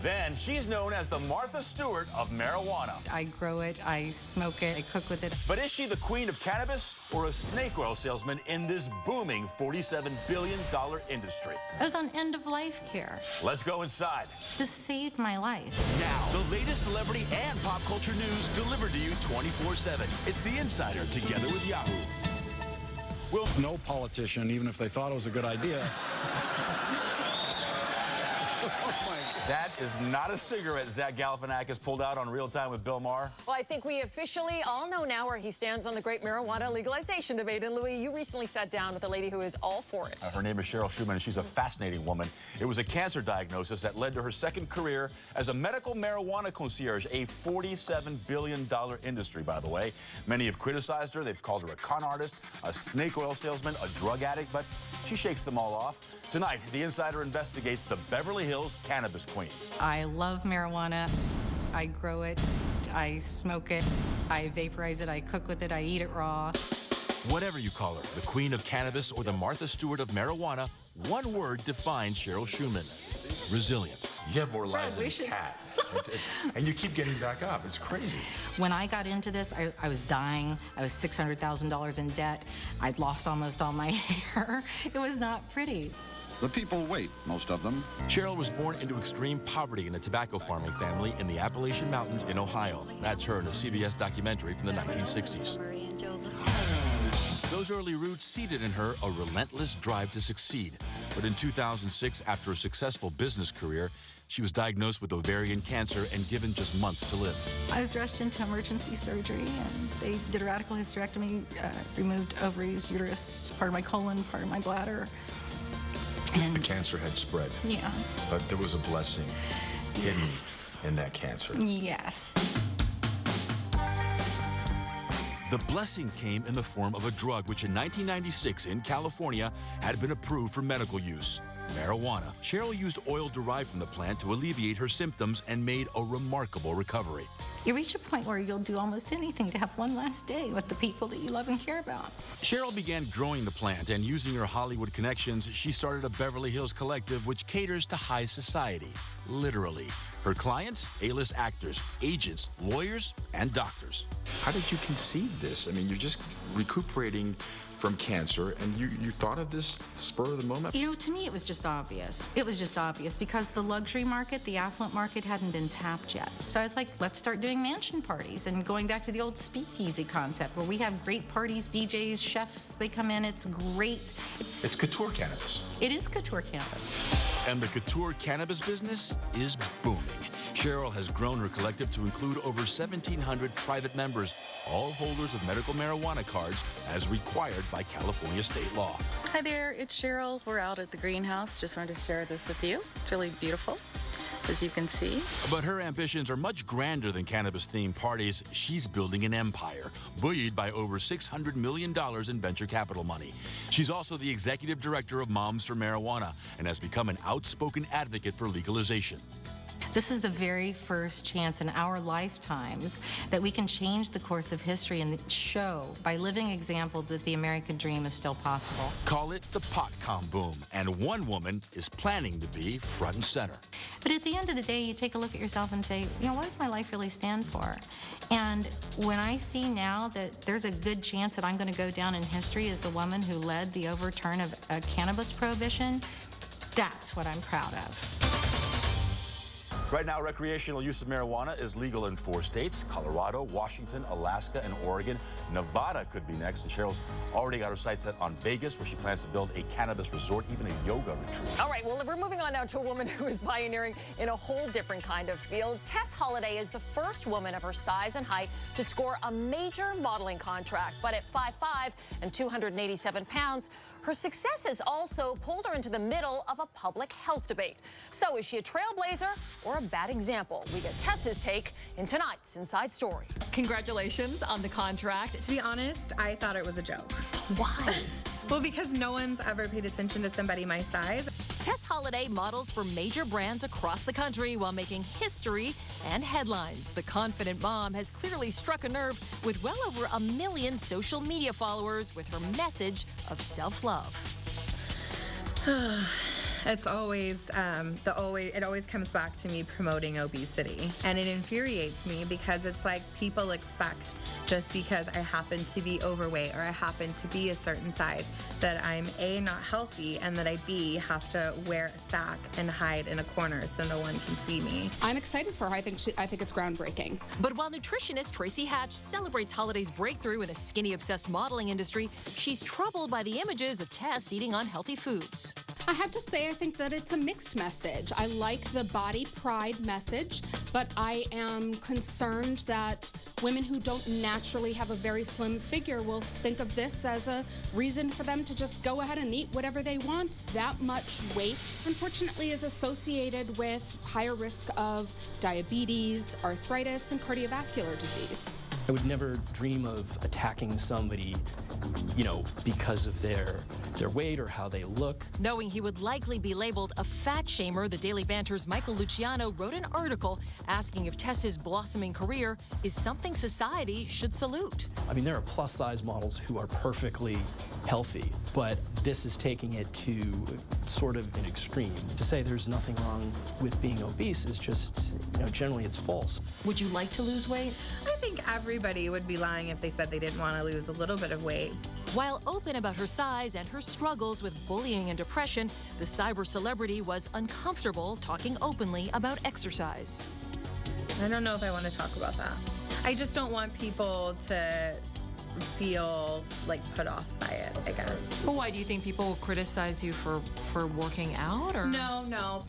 Then she's known as the Martha Stewart of marijuana. I grow it, I smoke it, I cook with it. But is she the queen of cannabis or a snake oil salesman in this booming $47 billion industry? I was on end-of-life care. Let's go inside. This saved my life. Now, the latest celebrity and pop culture news delivered to you 24/7. It's The Insider together with Yahoo. Well, no politician, even if they thought it was a good idea. That is not a cigarette Zach Galifianakis pulled out on Real Time with Bill Maher. Well, I think we officially all know now where he stands on the great marijuana legalization debate. And Louis, you recently sat down with a lady who is all for it. Her name is Cheryl Shuman, and she's a fascinating woman. It was a cancer diagnosis that led to her second career as a medical marijuana concierge, a $47 billion industry, by the way. Many have criticized her. They've called her a con artist, a snake oil salesman, a drug addict, but she shakes them all off. Tonight, The Insider investigates the Beverly Hills cannabis queen. I love marijuana. I grow it, I smoke it, I vaporize it, I cook with it, I eat it raw. Whatever you call her, the queen of cannabis or the Martha Stewart of marijuana, one word defines Cheryl Shuman: resilient. You have more lives than a cat. And you keep getting back up. It's crazy. When I got into this, I was dying. I was $600,000 in debt. I'd lost almost all my hair. It was not pretty. The people wait, most of them. Cheryl was born into extreme poverty in a tobacco farming family in the Appalachian Mountains in Ohio. That's her in a CBS documentary from the 1960s. Those early roots seeded in her a relentless drive to succeed. But in 2006, after a successful business career, she was diagnosed with ovarian cancer and given just months to live. I was rushed into emergency surgery, and they did a radical hysterectomy, removed ovaries, uterus, part of my colon, part of my bladder. And the cancer had spread. Yeah. But there was a blessing hidden in that cancer. Yes. The blessing came in the form of a drug which in 1996 in California had been approved for medical use: marijuana. Cheryl used oil derived from the plant to alleviate her symptoms and made a remarkable recovery. You reach a point where you'll do almost anything to have one last day with the people that you love and care about. Cheryl began growing the plant, and using her Hollywood connections, she started a Beverly Hills collective which caters to high society, literally. Her clients, A-list actors, agents, lawyers, and doctors. How did you conceive this? I mean, you're just recuperating from cancer, and you thought of this spur of the moment? You know, to me, it was just obvious. It was just obvious because the luxury market, the affluent market, hadn't been tapped yet. So I was like, let's start doing mansion parties and going back to the old speakeasy concept where we have great parties, DJs, chefs, they come in, it's great. It's couture cannabis. It is couture cannabis. And the couture cannabis business is booming. Cheryl has grown her collective to include over 1,700 private members, all holders of medical marijuana cards as required by California state law. Hi there, it's Cheryl. We're out at the greenhouse. Just wanted to share this with you. It's really beautiful, as you can see. But her ambitions are much grander than cannabis-themed parties. She's building an empire, buoyed by over $600 million in venture capital money. She's also the executive director of Moms for Marijuana and has become an outspoken advocate for legalization. This is the very first chance in our lifetimes that we can change the course of history and show by living example that the American dream is still possible. Call it the pot-com boom, and one woman is planning to be front and center. But at the end of the day, you take a look at yourself and say, you know, what does my life really stand for? And when I see now that there's a good chance that I'm going to go down in history as the woman who led the overturn of a cannabis prohibition, that's what I'm proud of. Right now, recreational use of marijuana is legal in 4 states: Colorado, Washington, Alaska, and Oregon. Nevada could be next, and Cheryl's already got her sights set on Vegas, where she plans to build a cannabis resort, even a yoga retreat. All right, well, we're moving on now to a woman who is pioneering in a whole different kind of field. Tess Holliday is the first woman of her size and height to score a major modeling contract. But at 5'5" and 287 pounds, her success has also pulled her into the middle of a public health debate. So is she a trailblazer or a bad example? We get Tess's take in tonight's Inside Story. Congratulations on the contract. To be honest, I thought it was a joke. Why? Well, because no one's ever paid attention to somebody my size. Tess Holliday models for major brands across the country while making history and headlines. The confident mom has clearly struck a nerve with well over 1 million social media followers with her message of self-love. It's always, it always comes back to me promoting obesity. And it infuriates me because it's like people expect just because I happen to be overweight or I happen to be a certain size that I'm A, not healthy, and that I B, have to wear a sack and hide in a corner so no one can see me. I'm excited for her. I think it's groundbreaking. But while nutritionist Tracy Hatch celebrates Holiday's breakthrough in a skinny-obsessed modeling industry, she's troubled by the images of Tess eating unhealthy foods. I have to say, I think that it's a mixed message. I like the body pride message, but I am concerned that women who don't naturally have a very slim figure will think of this as a reason for them to just go ahead and eat whatever they want. That much weight, unfortunately, is associated with higher risk of diabetes, arthritis, and cardiovascular disease. I would never dream of attacking somebody, because of their weight or how they look. Knowing he would likely be labeled a fat shamer, the Daily Banter's Michael Luciano wrote an article asking if Tess's blossoming career is something society should salute. I mean, there are plus-size models who are perfectly healthy, but this is taking it to sort of an extreme. To say there's nothing wrong with being obese is just, generally it's false. Would you like to lose weight? I think everybody would be lying if they said they didn't want to lose a little bit of weight. While open about her size and her struggles with bullying and depression, the cyber celebrity was uncomfortable talking openly about exercise. I don't know if I want to talk about that. I just don't want people to feel put off by it, I guess. But why do you think people criticize you for working out, or? No.